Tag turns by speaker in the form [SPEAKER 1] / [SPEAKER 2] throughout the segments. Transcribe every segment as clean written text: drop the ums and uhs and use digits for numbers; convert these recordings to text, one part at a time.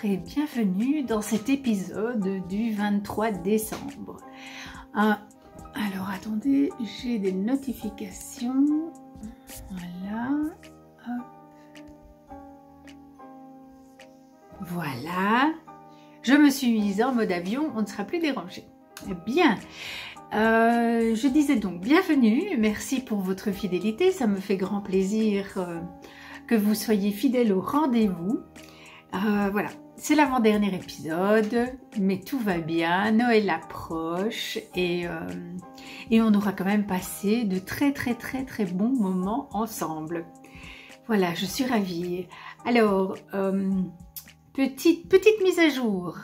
[SPEAKER 1] et bienvenue dans cet épisode du 23 décembre. Alors attendez, j'ai des notifications. Voilà. Hop. Voilà. Je me suis mise en mode avion, on ne sera plus dérangé. Bien. Je disais donc bienvenue, merci pour votre fidélité, ça me fait grand plaisir que vous soyez fidèles au rendez-vous. Voilà, c'est l'avant-dernier épisode, mais tout va bien, Noël approche et on aura quand même passé de très bons moments ensemble. Voilà, je suis ravie. Alors, petite mise à jour.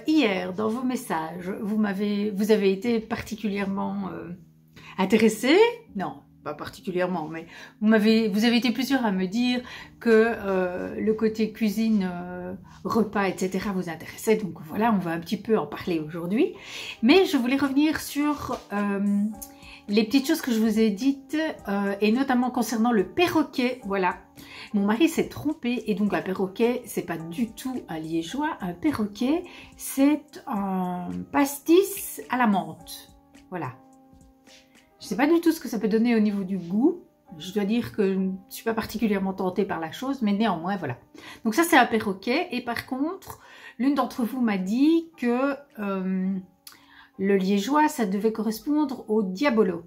[SPEAKER 1] Hier, dans vos messages, vous avez été particulièrement intéressé. Non, pas particulièrement, mais vous avez été plusieurs à me dire que le côté cuisine, repas, etc. vous intéressait. Donc voilà, on va un petit peu en parler aujourd'hui. Mais je voulais revenir sur les petites choses que je vous ai dites, et notamment concernant le perroquet. Voilà. Mon mari s'est trompé et donc un perroquet, c'est pas du tout un liégeois. Un perroquet, c'est un pastis à la menthe. Voilà. Je sais pas du tout ce que ça peut donner au niveau du goût. Je dois dire que je ne suis pas particulièrement tentée par la chose, mais néanmoins, voilà. Donc ça, c'est un perroquet. Et par contre, l'une d'entre vous m'a dit que le liégeois, ça devait correspondre au diabolo.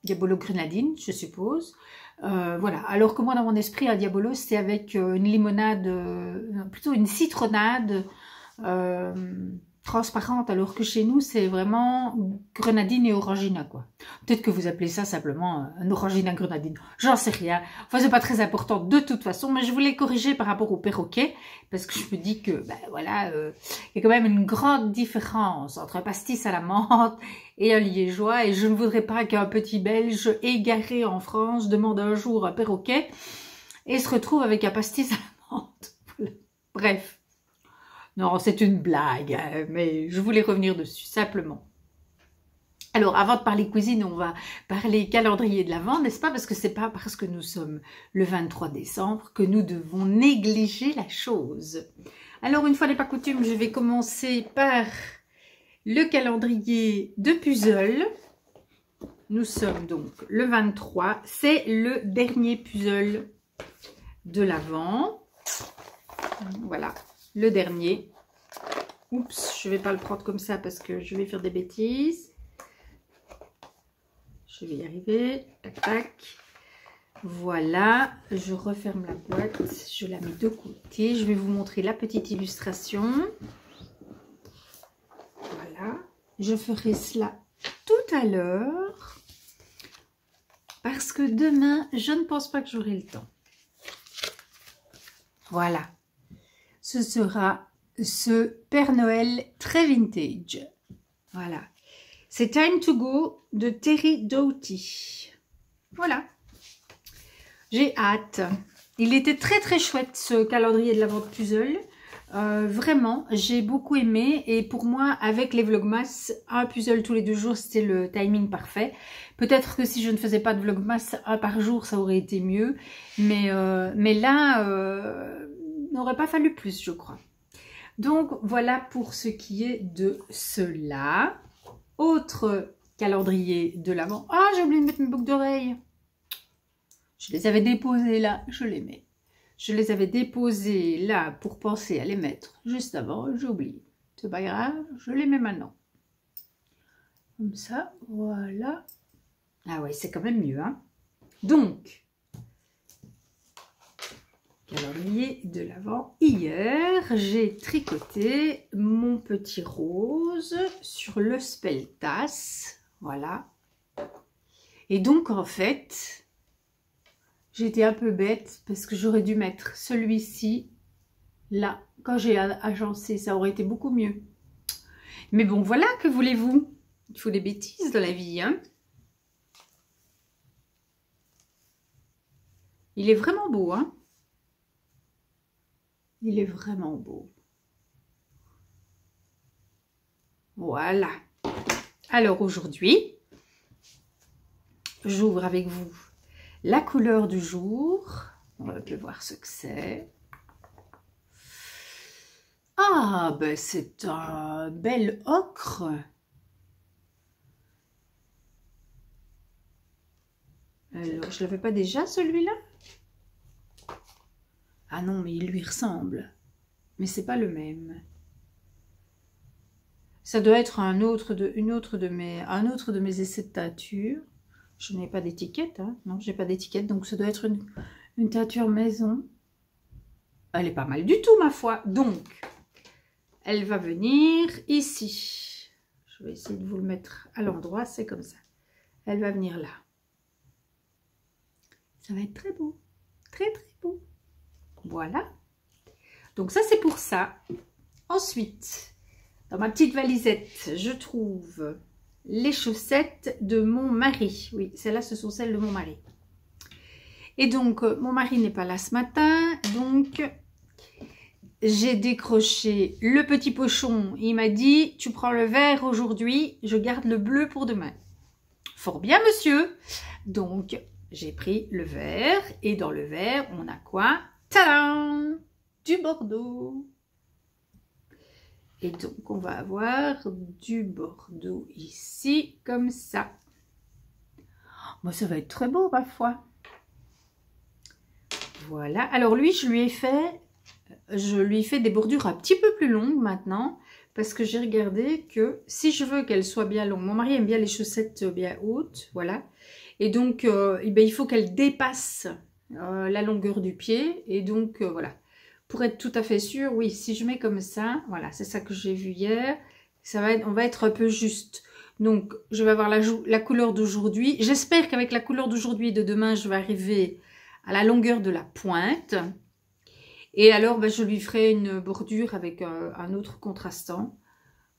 [SPEAKER 1] Diabolo grenadine, je suppose. Voilà, alors que moi dans mon esprit un diabolo c'est avec une limonade, plutôt une citronnade transparente, alors que chez nous c'est vraiment grenadine et orangina quoi. Peut-être que vous appelez ça simplement un orangina grenadine, j'en sais rien. Enfin c'est pas très important de toute façon, mais je voulais corriger par rapport au perroquet parce que je me dis que ben voilà, il y a quand même une grande différence entre un pastis à la menthe et un liégeois, et je ne voudrais pas qu'un petit Belge égaré en France demande un jour un perroquet et se retrouve avec un pastis à la menthe. Voilà. Bref. Non, c'est une blague, hein, mais je voulais revenir dessus, simplement. Alors, avant de parler cuisine, on va parler calendrier de l'Avent, n'est-ce pas? Parce que c'est pas parce que nous sommes le 23 décembre que nous devons négliger la chose. Alors, une fois n'est pas coutume, je vais commencer par le calendrier de puzzle. Nous sommes donc le 23, c'est le dernier puzzle de l'Avent. Voilà. Le dernier. Oups, je vais pas le prendre comme ça parce que je vais faire des bêtises. Je vais y arriver. Tac, tac. Voilà. Je referme la boîte. Je la mets de côté. Je vais vous montrer la petite illustration. Voilà. Je ferai cela tout à l'heure. Parce que demain, je ne pense pas que j'aurai le temps. Voilà. Ce sera ce Père Noël très vintage. Voilà. C'est Time to Go de Terry Doughty. Voilà. J'ai hâte. Il était très chouette ce calendrier de l'Avent de puzzle. Vraiment, j'ai beaucoup aimé. Et pour moi, avec les Vlogmas, un puzzle tous les 2 jours, c'était le timing parfait. Peut-être que si je ne faisais pas de Vlogmas, un par jour, ça aurait été mieux. Mais là... n'aurait pas fallu plus, je crois. Donc, voilà pour ce qui est de cela. Autre calendrier de l'Avent. Ah, j'ai oublié de mettre mes boucles d'oreilles. Je les avais déposées là, je les mets. Je les avais déposées là pour penser à les mettre juste avant. J'ai oublié. C'est pas grave, je les mets maintenant. Comme ça, voilà. Ah ouais, c'est quand même mieux, hein. Donc... calendrier de l'Avent. Hier, j'ai tricoté mon petit rose sur le speltas. Voilà. Et donc, en fait, j'étais un peu bête parce que j'aurais dû mettre celui-ci là. Quand j'ai agencé, ça aurait été beaucoup mieux. Mais bon, voilà, que voulez-vous? Il faut des bêtises dans la vie, hein. Il est vraiment beau, hein. Il est vraiment beau. Voilà. Alors aujourd'hui, j'ouvre avec vous la couleur du jour. On va un peu voir ce que c'est. Ah, ben c'est un bel ocre. Alors, je l'avais pas déjà celui-là? Ah non, mais il lui ressemble. Mais c'est pas le même. Ça doit être un autre de mes essais de teinture. Je n'ai pas d'étiquette, hein. Non, j'ai pas d'étiquette, donc ça doit être une teinture maison. Elle est pas mal du tout, ma foi. Donc, elle va venir ici. Je vais essayer de vous le mettre à l'endroit, c'est comme ça. Elle va venir là. Ça va être très beau. Très, très beau. Voilà. Donc ça, c'est pour ça. Ensuite, dans ma petite valisette, je trouve les chaussettes de mon mari. Oui, celles-là, ce sont celles de mon mari. Et donc, mon mari n'est pas là ce matin. Donc, j'ai décroché le petit pochon. Il m'a dit, tu prends le vert aujourd'hui, je garde le bleu pour demain. Fort bien, monsieur. Donc, j'ai pris le vert. Et dans le vert, on a quoi? Tadam! Du bordeaux. Et donc, on va avoir du bordeaux ici, comme ça. Moi, ça va être très beau, ma foi. Voilà. Alors, lui, je lui ai fait des bordures un petit peu plus longues maintenant, parce que j'ai regardé que si je veux qu'elles soient bien longues, mon mari aime bien les chaussettes bien hautes, voilà. Et donc, eh ben, il faut qu'elles dépassent la longueur du pied. Et donc, voilà. Pour être tout à fait sûr, oui, si je mets comme ça, voilà, c'est ça que j'ai vu hier, on va être un peu juste. Donc, je vais avoir la couleur d'aujourd'hui. J'espère qu'avec la couleur d'aujourd'hui et de demain, je vais arriver à la longueur de la pointe. Et alors, ben, je lui ferai une bordure avec un autre contrastant.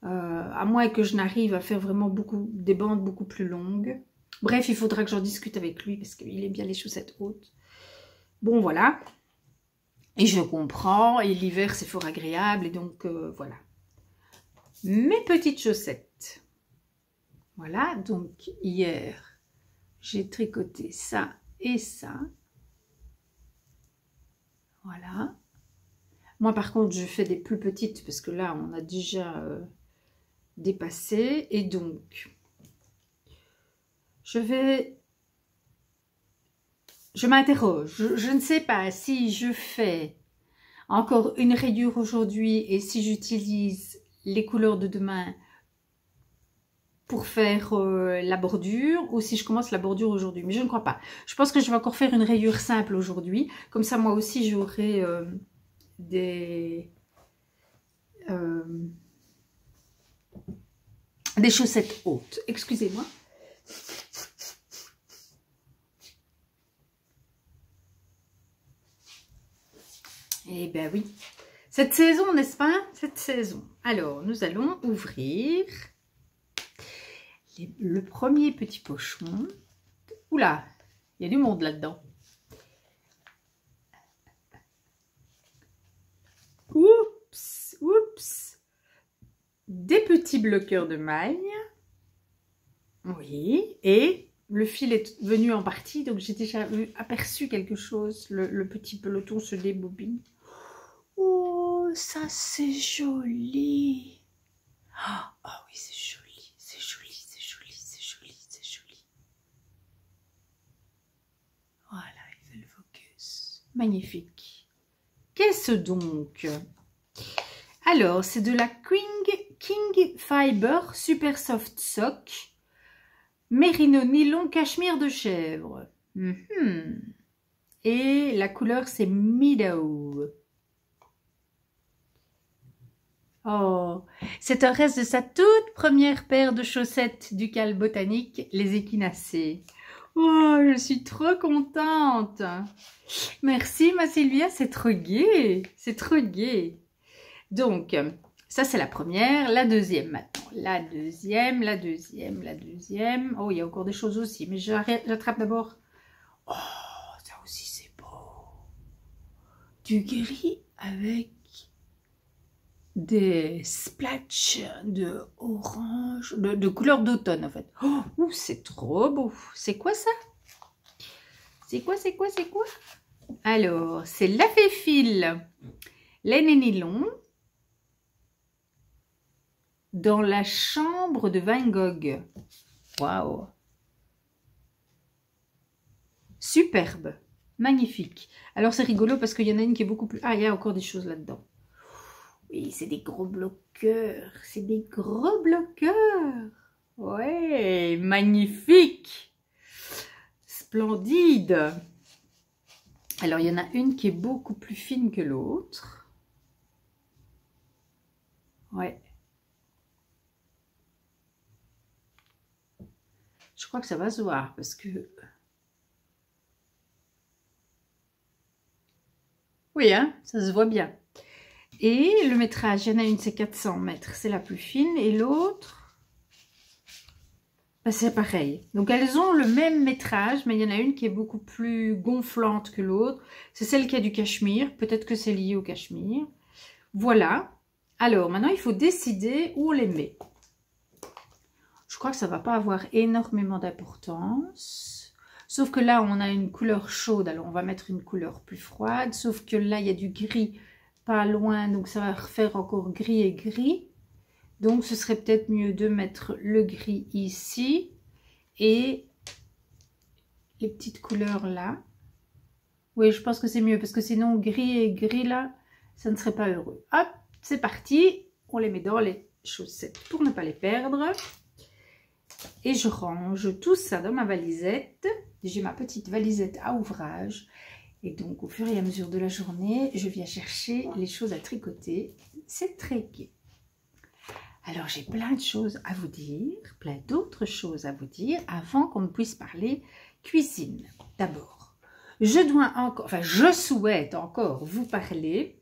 [SPEAKER 1] À moins que je n'arrive à faire vraiment des bandes beaucoup plus longues. Bref, il faudra que j'en discute avec lui parce qu'il aime bien les chaussettes hautes. Bon, voilà. Et je comprends, et l'hiver c'est fort agréable, et donc voilà. Mes petites chaussettes. Voilà, donc hier, j'ai tricoté ça et ça. Voilà. Moi par contre, je fais des plus petites, parce que là, on a déjà dépassé. Et donc, je m'interroge. Je ne sais pas si je fais encore une rayure aujourd'hui et si j'utilise les couleurs de demain pour faire la bordure ou si je commence la bordure aujourd'hui. Mais je ne crois pas. Je pense que je vais encore faire une rayure simple aujourd'hui. Comme ça, moi aussi, j'aurai des chaussettes hautes. Excusez-moi. Eh bien oui, cette saison, n'est-ce pas? Cette saison. Alors, nous allons ouvrir le premier petit pochon. Oula, il y a du monde là-dedans. Oups, oups. Des petits bloqueurs de mailles. Oui, et le fil est venu en partie, donc j'ai déjà aperçu quelque chose. Le petit peloton se débobine. Oh, ça c'est joli. Oh oui, c'est joli, c'est joli, c'est joli, c'est joli, c'est joli. Voilà, il fait le focus. Magnifique. Qu'est-ce donc? Alors, c'est de la King Fiber Super Soft Sock. Mérino nylon cachemire de chèvre. Et la couleur, c'est Meadow. Oh, c'est un reste de sa toute première paire de chaussettes du Cal Botanique, les échinacées. Oh, je suis trop contente. Merci, ma Sylvia, c'est trop gai. C'est trop gai. Donc, ça, c'est la première. La deuxième maintenant. La deuxième, la deuxième, la deuxième. Oh, il y a encore des choses aussi, mais j'attrape d'abord. Oh, ça aussi, c'est beau. Du gris avec des splatchs de orange, de couleur d'automne en fait. Oh, c'est trop beau. C'est quoi ça? C'est quoi, c'est quoi, c'est quoi? Alors, c'est la Féfile laine et nylon. dans la chambre de Van Gogh. Waouh! Superbe, magnifique. Alors c'est rigolo parce qu'il y en a une qui est beaucoup plus... Ah, il y a encore des choses là-dedans. Oui, c'est des gros bloqueurs. C'est des gros bloqueurs. Ouais, magnifique. Splendide. Alors, il y en a une qui est beaucoup plus fine que l'autre. Ouais. Je crois que ça va se voir parce que... Oui, hein, ça se voit bien. Et le métrage, il y en a une, c'est 400 mètres, c'est la plus fine. Et l'autre, ben, c'est pareil. Donc, elles ont le même métrage, mais il y en a une qui est beaucoup plus gonflante que l'autre. C'est celle qui a du cachemire. Peut-être que c'est lié au cachemire. Voilà. Alors, maintenant, il faut décider où on les met. Je crois que ça ne va pas avoir énormément d'importance. Sauf que là, on a une couleur chaude. Alors, on va mettre une couleur plus froide. Sauf que là, il y a du gris pas loin. Donc, ça va refaire encore gris et gris. Donc, ce serait peut-être mieux de mettre le gris ici. Et les petites couleurs là. Oui, je pense que c'est mieux. Parce que sinon, gris et gris là, ça ne serait pas heureux. Hop, c'est parti. On les met dans les chaussettes pour ne pas les perdre. Et je range tout ça dans ma valisette. J'ai ma petite valisette à ouvrage. Et donc, au fur et à mesure de la journée, je viens chercher les choses à tricoter. C'est très gai. Alors, j'ai plein de choses à vous dire, plein d'autres choses à vous dire, avant qu'on ne puisse parler cuisine. D'abord, je souhaite encore vous parler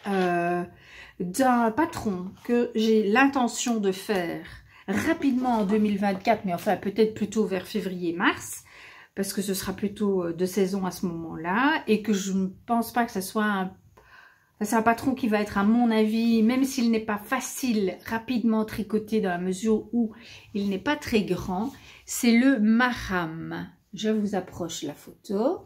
[SPEAKER 1] d'un patron que j'ai l'intention de faire rapidement en 2024, mais enfin peut-être plutôt vers février-mars, parce que ce sera plutôt de saison à ce moment-là, et que je ne pense pas que ce soit c'est un patron qui va être, à mon avis, même s'il n'est pas facile, rapidement tricoté dans la mesure où il n'est pas très grand, c'est le Mahram. Je vous approche la photo.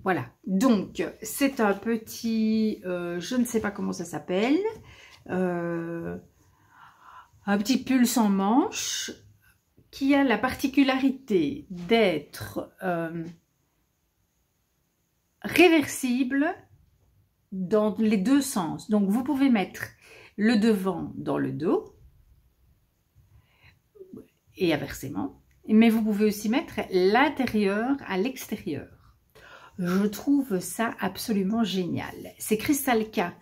[SPEAKER 1] Voilà, donc c'est un petit, je ne sais pas comment ça s'appelle, un petit pull sans manches qui a la particularité d'être réversible dans les deux sens. Donc vous pouvez mettre le devant dans le dos et inversement, mais vous pouvez aussi mettre l'intérieur à l'extérieur. Je trouve ça absolument génial. C'est Krystalka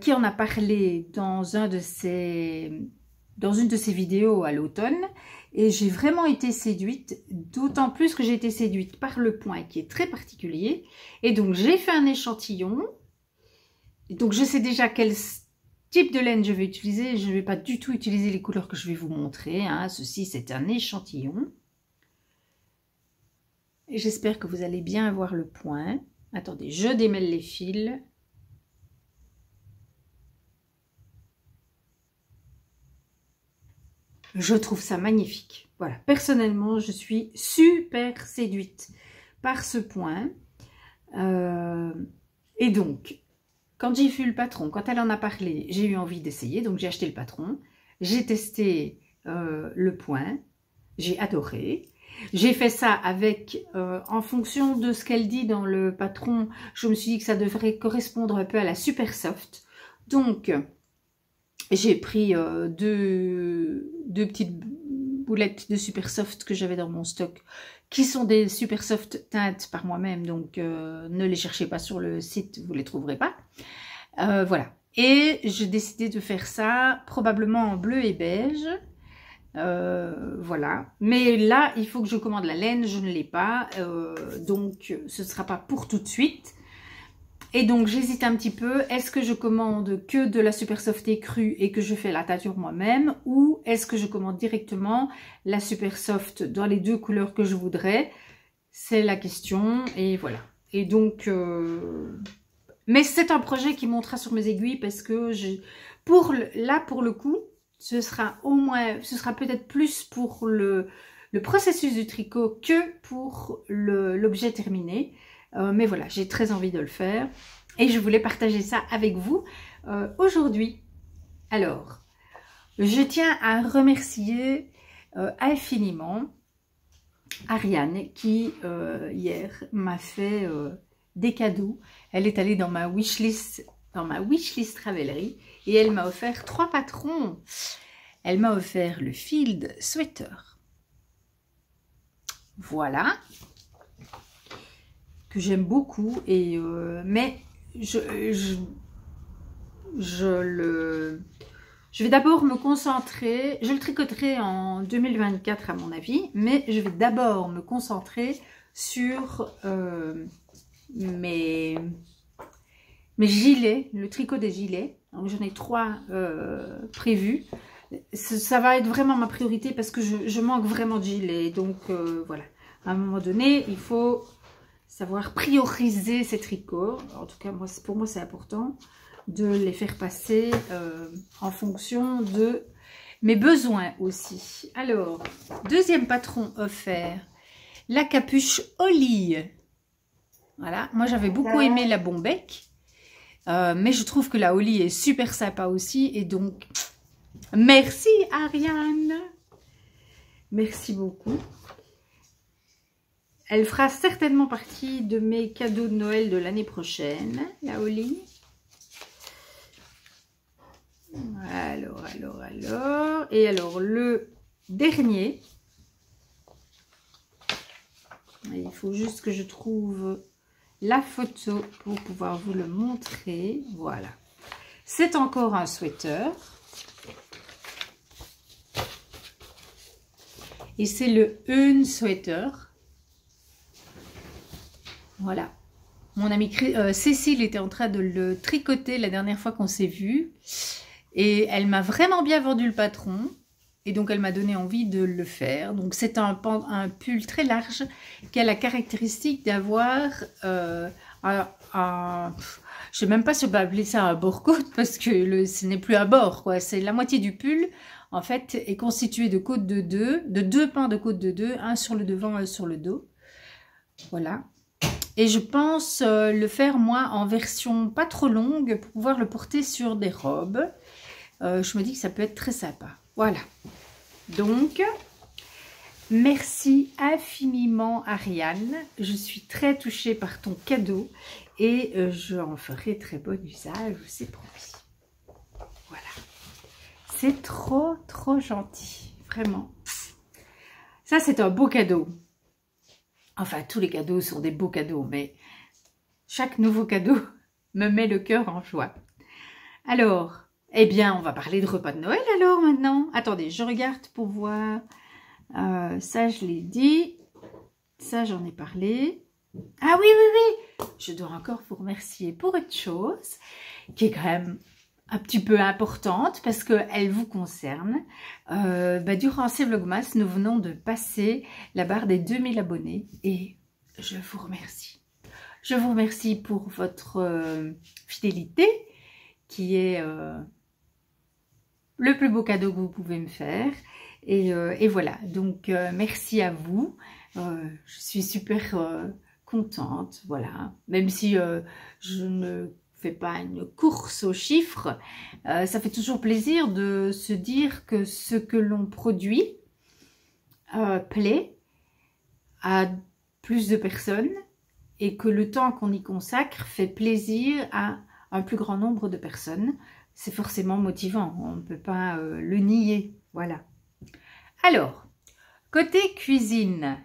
[SPEAKER 1] qui en a parlé dans une de ses vidéos à l'automne. Et j'ai vraiment été séduite, d'autant plus que j'ai été séduite par le point qui est très particulier. Et donc j'ai fait un échantillon. Donc je sais déjà quel type de laine je vais utiliser. Je ne vais pas du tout utiliser les couleurs que je vais vous montrer, hein. Ceci, c'est un échantillon. Et j'espère que vous allez bien voir le point. Attendez, je démêle les fils. Je trouve ça magnifique. Voilà, personnellement, je suis super séduite par ce point. Et donc, quand j'ai vu le patron, quand elle en a parlé, j'ai eu envie d'essayer. Donc, j'ai acheté le patron. J'ai testé le point. J'ai adoré. J'ai fait ça avec, en fonction de ce qu'elle dit dans le patron, je me suis dit que ça devrait correspondre un peu à la Super Soft. Donc, j'ai pris deux petites boulettes de Super Soft que j'avais dans mon stock, qui sont des Super Soft teintes par moi-même, donc ne les cherchez pas sur le site, vous ne les trouverez pas. Voilà. Et j'ai décidé de faire ça probablement en bleu et beige. Voilà, mais là il faut que je commande la laine, je ne l'ai pas, donc ce ne sera pas pour tout de suite. Et donc j'hésite un petit peu, est-ce que je commande que de la Super Soft crue et que je fais la teinture moi-même, ou est-ce que je commande directement la Super Soft dans les deux couleurs que je voudrais? C'est la question, et voilà. Et donc mais c'est un projet qui montera sur mes aiguilles, parce que pour le coup, ce sera peut-être plus pour le processus du tricot que pour l'objet terminé. Mais voilà, j'ai très envie de le faire. Et je voulais partager ça avec vous aujourd'hui. Alors, je tiens à remercier infiniment Ariane qui, hier, m'a fait des cadeaux. Elle est allée dans ma wishlist Ravelry et elle m'a offert 3 patrons. Elle m'a offert le Field Sweater. Voilà. Que j'aime beaucoup. Et, mais je vais d'abord me concentrer. Je le tricoterai en 2024 à mon avis. Mais je vais d'abord me concentrer sur mes gilets. Le tricot des gilets. J'en ai 3 prévus. Ça va être vraiment ma priorité parce que je manque vraiment de gilets. Donc voilà, à un moment donné, il faut savoir prioriser ces tricots. En tout cas, pour moi, c'est important de les faire passer en fonction de mes besoins aussi. Alors, deuxième patron offert, la capuche Holly. Voilà, moi j'avais beaucoup aimé la Bombec, mais je trouve que la Holly est super sympa aussi et donc... Merci Ariane, merci beaucoup. Elle fera certainement partie de mes cadeaux de Noël de l'année prochaine, la Holly. Alors. Et alors le dernier, il faut juste que je trouve la photo pour pouvoir vous le montrer. Voilà, c'est encore un sweater. Et c'est le Un Sweater. Voilà. Mon amie Cécile était en train de le tricoter la dernière fois qu'on s'est vu. Et elle m'a vraiment bien vendu le patron. Et donc, elle m'a donné envie de le faire. Donc, c'est un pull très large qui a la caractéristique d'avoir je ne sais même pas si on peut appeler ça un bord-côte parce que ce n'est plus un bord, quoi. C'est la moitié du pull. En fait, est constitué de côtes de 2, de 2 pans de côtes de 2, un sur le devant, un sur le dos. Voilà. Et je pense le faire, moi, en version pas trop longue pour pouvoir le porter sur des robes. Je me dis que ça peut être très sympa. Voilà. Donc, merci infiniment, Ariane. Je suis très touchée par ton cadeau et j'en ferai très bon usage, c'est promis. Voilà. C'est trop, trop gentil. Vraiment. Ça, c'est un beau cadeau. Enfin, tous les cadeaux sont des beaux cadeaux, mais chaque nouveau cadeau me met le cœur en joie. Alors, eh bien, on va parler de repas de Noël alors maintenant. Attendez, je regarde pour voir. Ça, je l'ai dit. Ça, j'en ai parlé. Ah oui, oui, oui. Je dois encore vous remercier pour autre chose qui est quand même un petit peu importante parce qu'elle vous concerne. Durant ces Vlogmas, nous venons de passer la barre des 2000 abonnés et je vous remercie. Je vous remercie pour votre fidélité qui est le plus beau cadeau que vous pouvez me faire. Et voilà, donc merci à vous. Je suis super contente, voilà. Même si je ne fais pas une course aux chiffres, ça fait toujours plaisir de se dire que ce que l'on produit plaît à plus de personnes et que le temps qu'on y consacre fait plaisir à un plus grand nombre de personnes. C'est forcément motivant, on ne peut pas le nier, voilà. Alors, côté cuisine,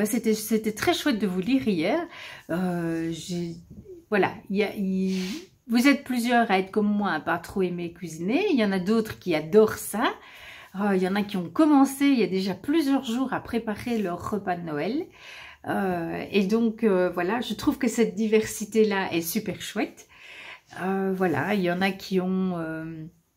[SPEAKER 1] c'était très chouette de vous lire hier. Voilà, vous êtes plusieurs à être comme moi, à pas trop aimer cuisiner. Il y en a d'autres qui adorent ça. Il y en a qui ont commencé il y a déjà plusieurs jours à préparer leur repas de Noël. Et donc, voilà, je trouve que cette diversité-là est super chouette. Voilà, il y en a qui ont...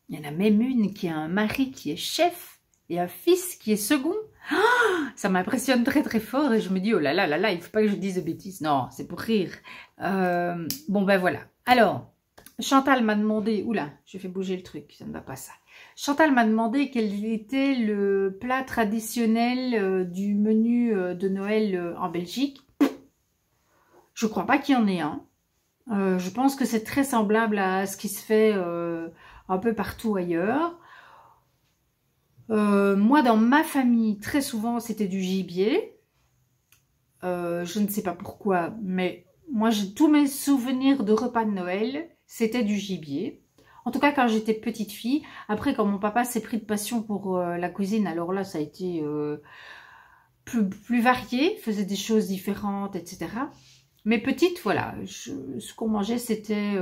[SPEAKER 1] il y en a même une qui a un mari qui est chef et un fils qui est second. Oh, ça m'impressionne très très fort et je me dis oh là là là là, il ne faut pas que je dise de bêtises. Non, c'est pour rire. Bon ben voilà. Alors, Chantal m'a demandé... Oula, je fais bouger le truc, ça ne va pas ça. Chantal m'a demandé quel était le plat traditionnel du menu de Noël en Belgique. Je crois pas qu'il y en ait un. Je pense que c'est très semblable à ce qui se fait un peu partout ailleurs. Moi, dans ma famille, très souvent, c'était du gibier. Je ne sais pas pourquoi, mais moi, j'ai tous mes souvenirs de repas de Noël, c'était du gibier. En tout cas, quand j'étais petite fille. Après, quand mon papa s'est pris de passion pour la cuisine, alors là, ça a été plus varié, faisait des choses différentes, etc. Mais petite, voilà, ce qu'on mangeait, c'était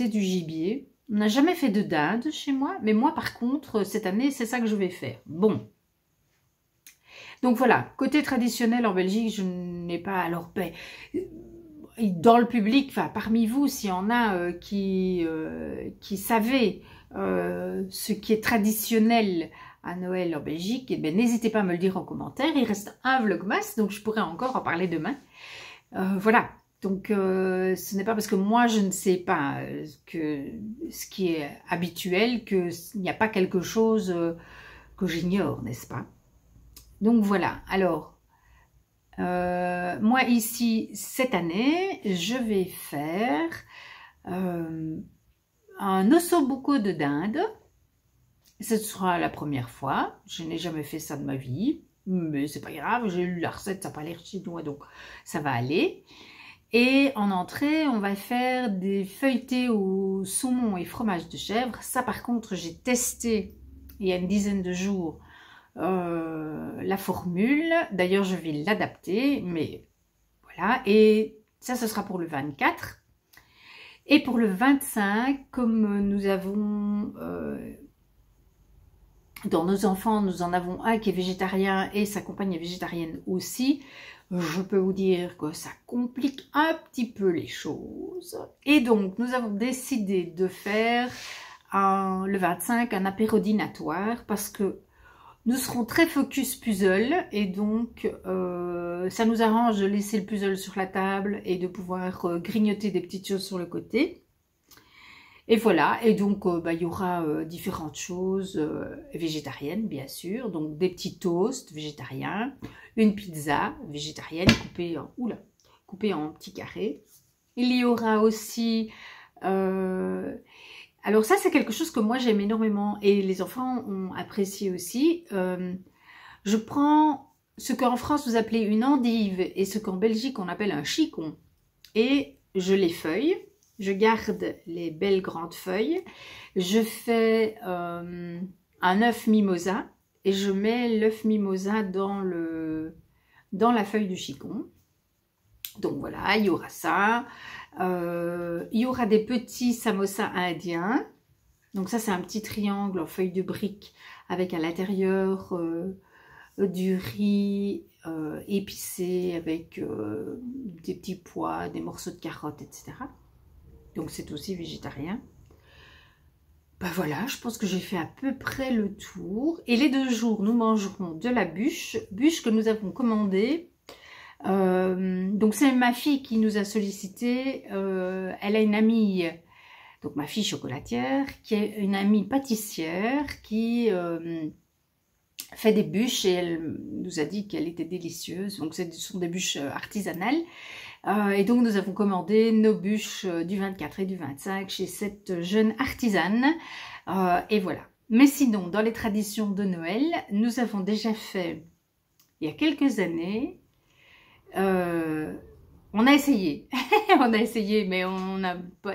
[SPEAKER 1] du gibier. On n'a jamais fait de dinde chez moi, mais moi, par contre, cette année, c'est ça que je vais faire. Bon. Donc voilà, côté traditionnel en Belgique, je n'ai pas... Alors, ben, dans le public, enfin, parmi vous, s'il y en a qui savaient ce qui est traditionnel à Noël en Belgique, eh ben, n'hésitez pas à me le dire en commentaire. Il reste un vlogmas, donc je pourrais encore en parler demain. Voilà, donc ce n'est pas parce que moi je ne sais pas ce qui est habituel qu'il n'y a pas quelque chose que j'ignore, n'est-ce pas? Donc voilà, alors moi ici cette année je vais faire un ossobuco de dinde. Ce sera la première fois, je n'ai jamais fait ça de ma vie. Mais c'est pas grave, j'ai lu la recette, ça n'a pas l'air chinois, donc ça va aller. Et en entrée, on va faire des feuilletés au saumon et fromage de chèvre. Ça, par contre, j'ai testé il y a une dizaine de jours la formule. D'ailleurs, je vais l'adapter, mais voilà. Et ça, ce sera pour le 24. Et pour le 25, comme nous avons... dans nos enfants, nous en avons un qui est végétarien et sa compagne est végétarienne aussi. Je peux vous dire que ça complique un petit peu les choses. Et donc, nous avons décidé de faire le 25 un apéro dînatoire parce que nous serons très focus puzzle et donc ça nous arrange de laisser le puzzle sur la table et de pouvoir grignoter des petites choses sur le côté. Et voilà, et donc il y aura différentes choses végétariennes, bien sûr. Donc des petits toasts végétariens, une pizza végétarienne coupée en petits carrés. Il y aura aussi... alors ça, c'est quelque chose que moi j'aime énormément et les enfants ont apprécié aussi. Je prends ce qu'en France vous appelez une endive et ce qu'en Belgique on appelle un chicon. Et je les feuille. Je garde les belles grandes feuilles, je fais un œuf mimosa et je mets l'œuf mimosa dans la feuille du chicon. Donc voilà, il y aura ça. Il y aura des petits samosas indiens. Donc ça, c'est un petit triangle en feuille de brique avec à l'intérieur du riz épicé avec des petits pois, des morceaux de carottes, etc. Donc c'est aussi végétarien. Ben voilà, je pense que j'ai fait à peu près le tour. Et les 2 jours, nous mangerons de la bûche que nous avons commandée. Donc c'est ma fille qui nous a sollicité. Elle a une amie, donc ma fille chocolatière, qui est une amie pâtissière qui fait des bûches et elle nous a dit qu'elle était délicieuse. Donc ce sont des bûches artisanales. Et donc nous avons commandé nos bûches du 24 et du 25 chez cette jeune artisane. Et voilà. Mais sinon, dans les traditions de Noël, nous avons déjà fait, il y a quelques années, on a essayé, on a essayé, mais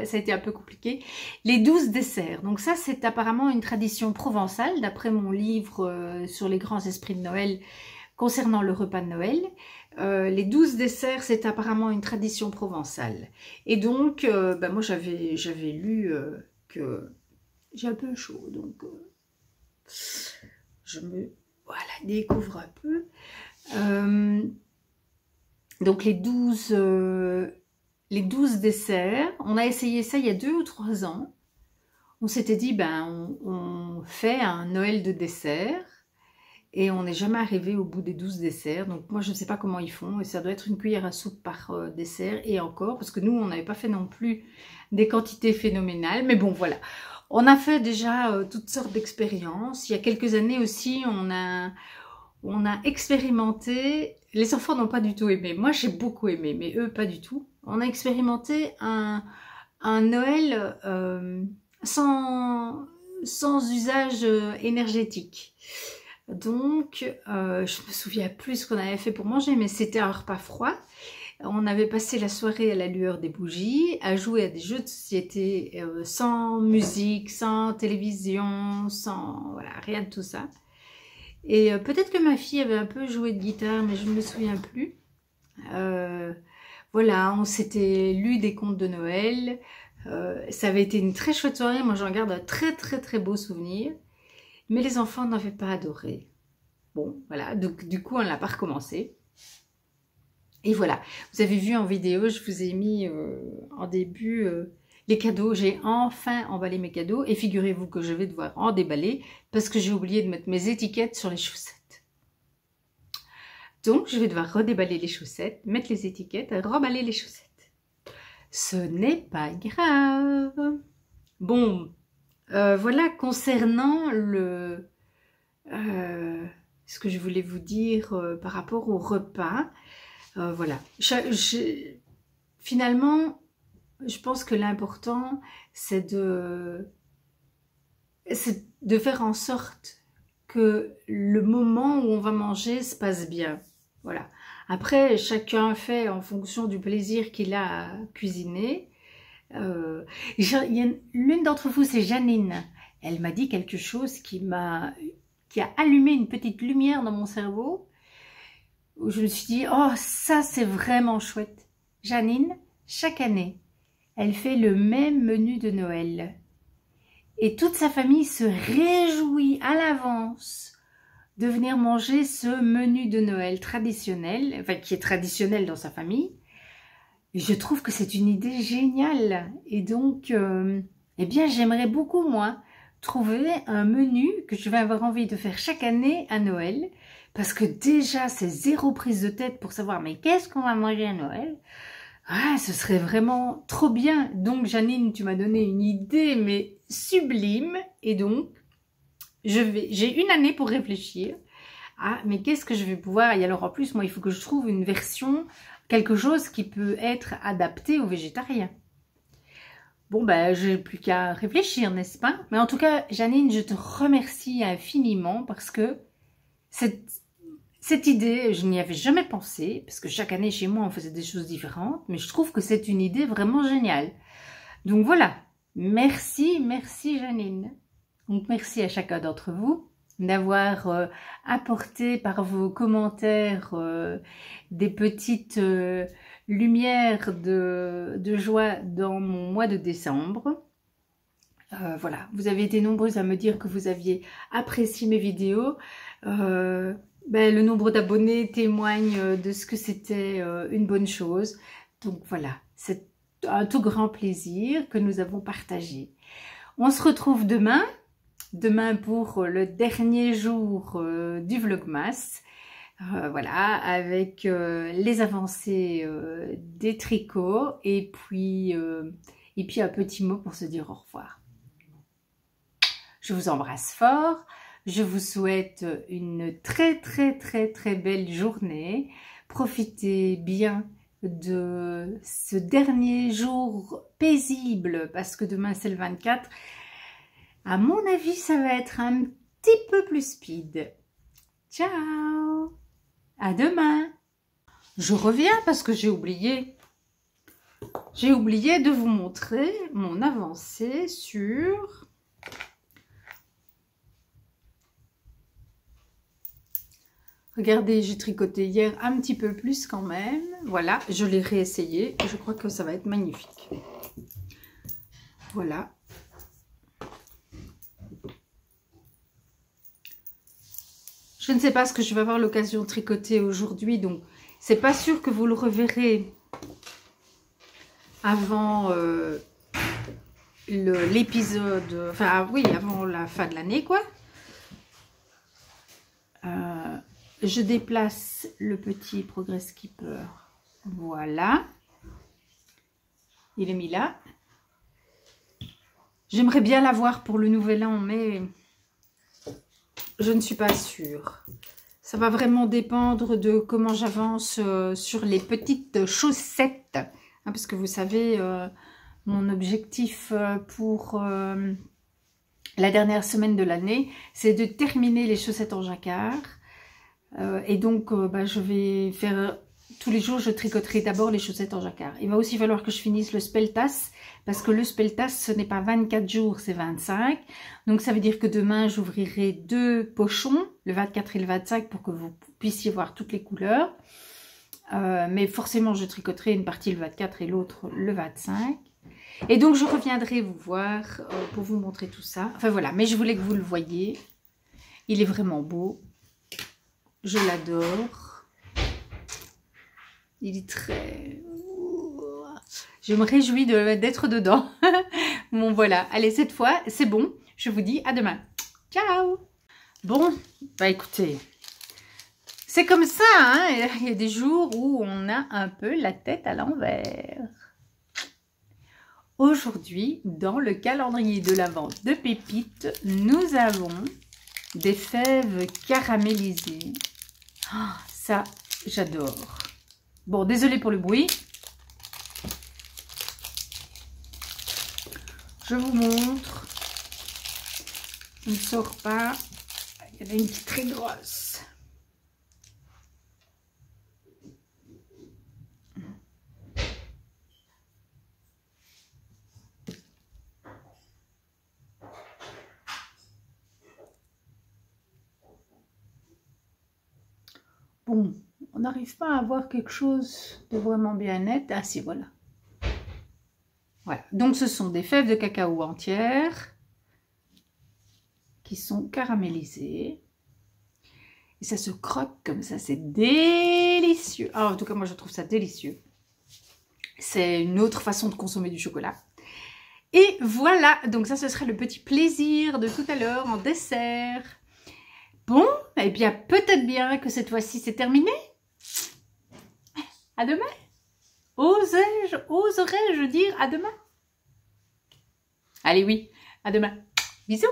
[SPEAKER 1] ça a été un peu compliqué, les 12 desserts. Donc ça, c'est apparemment une tradition provençale, d'après mon livre sur les grands esprits de Noël concernant le repas de Noël. Les 12 desserts, c'est apparemment une tradition provençale. Et donc, moi, j'avais lu que j'ai un peu chaud, donc je me découvre un peu. Donc, les 12 desserts, on a essayé ça il y a 2 ou 3 ans. On s'était dit, on fait un Noël de dessert. Et on n'est jamais arrivé au bout des 12 desserts. Donc moi, je ne sais pas comment ils font. Et ça doit être une cuillère à soupe par dessert. Et encore, parce que nous, on n'avait pas fait non plus des quantités phénoménales. Mais bon, voilà. On a fait déjà toutes sortes d'expériences. Il y a quelques années aussi, on a expérimenté les enfants n'ont pas du tout aimé. Moi, j'ai beaucoup aimé, mais eux, pas du tout. On a expérimenté un Noël sans usage énergétique. Donc, je me souviens plus ce qu'on avait fait pour manger, mais c'était un repas froid. On avait passé la soirée à la lueur des bougies, à jouer à des jeux de société sans musique, sans télévision, sans... voilà, rien de tout ça. Et peut-être que ma fille avait un peu joué de guitare, mais je ne me souviens plus. Voilà, on s'était lu des contes de Noël. Ça avait été une très chouette soirée. Moi, j'en garde un très très très beau souvenir. Mais les enfants n'avaient pas adoré. Bon, voilà, donc du coup, on n'a pas recommencé. Et voilà, vous avez vu en vidéo, je vous ai mis en début les cadeaux. J'ai enfin emballé mes cadeaux et figurez-vous que je vais devoir en déballer parce que j'ai oublié de mettre mes étiquettes sur les chaussettes. Donc, je vais devoir redéballer les chaussettes, mettre les étiquettes et remballer les chaussettes. Ce n'est pas grave. Bon, voilà, concernant ce que je voulais vous dire par rapport au repas. Voilà. Finalement, je pense que l'important, c'est de faire en sorte que le moment où on va manger se passe bien. Voilà. Après, chacun fait en fonction du plaisir qu'il a à cuisiner. L'une d'entre vous, c'est Janine. Elle m'a dit quelque chose qui a allumé une petite lumière dans mon cerveau. Où je me suis dit, oh, ça c'est vraiment chouette. Janine, chaque année, elle fait le même menu de Noël. Et toute sa famille se réjouit à l'avance de venir manger ce menu de Noël traditionnel, enfin qui est traditionnel dans sa famille. Et je trouve que c'est une idée géniale. Et donc, eh bien, j'aimerais beaucoup, moi, trouver un menu que je vais avoir envie de faire chaque année à Noël. Parce que déjà, c'est zéro prise de tête pour savoir, mais qu'est-ce qu'on va manger à Noël? Ah, ce serait vraiment trop bien. Donc, Janine, tu m'as donné une idée, mais sublime. Et donc, j'ai une année pour réfléchir. Ah, mais qu'est-ce que je vais pouvoir... Et alors, en plus, moi, il faut que je trouve une version, quelque chose qui peut être adapté aux végétariens. Bon, ben, j'ai plus qu'à réfléchir, n'est-ce pas? Mais en tout cas, Janine, je te remercie infiniment parce que cette idée, je n'y avais jamais pensé, parce que chaque année chez moi, on faisait des choses différentes, mais je trouve que c'est une idée vraiment géniale. Donc voilà, merci, merci Janine. Donc merci à chacun d'entre vous d'avoir apporté par vos commentaires des petites lumières de joie dans mon mois de décembre. Voilà, vous avez été nombreuses à me dire que vous aviez apprécié mes vidéos. Le nombre d'abonnés témoigne de ce que c'était une bonne chose. Donc voilà, c'est un tout grand plaisir que nous avons partagé. On se retrouve demain pour le dernier jour du Vlogmas. Voilà, avec les avancées des tricots et puis un petit mot pour se dire au revoir. Je vous embrasse fort. Je vous souhaite une très très très très belle journée. Profitez bien de ce dernier jour paisible parce que demain c'est le 24. À mon avis, ça va être un petit peu plus speed. Ciao! À demain! Je reviens parce que j'ai oublié de vous montrer mon avancée sur... Regardez, j'ai tricoté hier un petit peu plus quand même. Voilà, je l'ai réessayé et je crois que ça va être magnifique. Voilà. Je ne sais pas ce que je vais avoir l'occasion de tricoter aujourd'hui, donc c'est pas sûr que vous le reverrez avant l'épisode, enfin oui, avant la fin de l'année quoi. Je déplace le petit Progress Keeper. Voilà. Il est mis là. J'aimerais bien l'avoir pour le nouvel an, mais je ne suis pas sûre. Ça va vraiment dépendre de comment j'avance sur les petites chaussettes. Hein, parce que vous savez, mon objectif pour la dernière semaine de l'année, c'est de terminer les chaussettes en jacquard. Et donc, je vais faire... Tous les jours, je tricoterai d'abord les chaussettes en jacquard. Il va aussi falloir que je finisse le speltas, parce que le speltas, ce n'est pas 24 jours, c'est 25. Donc, ça veut dire que demain, j'ouvrirai 2 pochons, le 24 et le 25, pour que vous puissiez voir toutes les couleurs. Mais forcément, je tricoterai une partie le 24 et l'autre le 25. Et donc, je reviendrai vous voir pour vous montrer tout ça. Enfin, voilà, mais je voulais que vous le voyiez. Il est vraiment beau. Je l'adore. Il est très... Je me réjouis d'être dedans. Bon, voilà. Allez, cette fois, c'est bon. Je vous dis à demain. Ciao. Bon, bah écoutez, c'est comme ça, hein. Il y a des jours où on a un peu la tête à l'envers. Aujourd'hui, dans le calendrier de l'Avent de Pépites, nous avons des fèves caramélisées. Oh, ça, j'adore. Bon, désolé pour le bruit. Je vous montre. On ne sort pas. Il y en a une qui est très grosse. Bon, on n'arrive pas à avoir quelque chose de vraiment bien net. Ah si, voilà. Voilà, donc ce sont des fèves de cacao entières qui sont caramélisées. Et ça se croque comme ça, c'est délicieux. Ah, en tout cas, moi je trouve ça délicieux. C'est une autre façon de consommer du chocolat. Et voilà, donc ça ce sera le petit plaisir de tout à l'heure en dessert. Bon, eh bien peut-être bien que cette fois-ci c'est terminé. À demain. Oserais-je dire à demain? Allez oui, à demain. Bisous.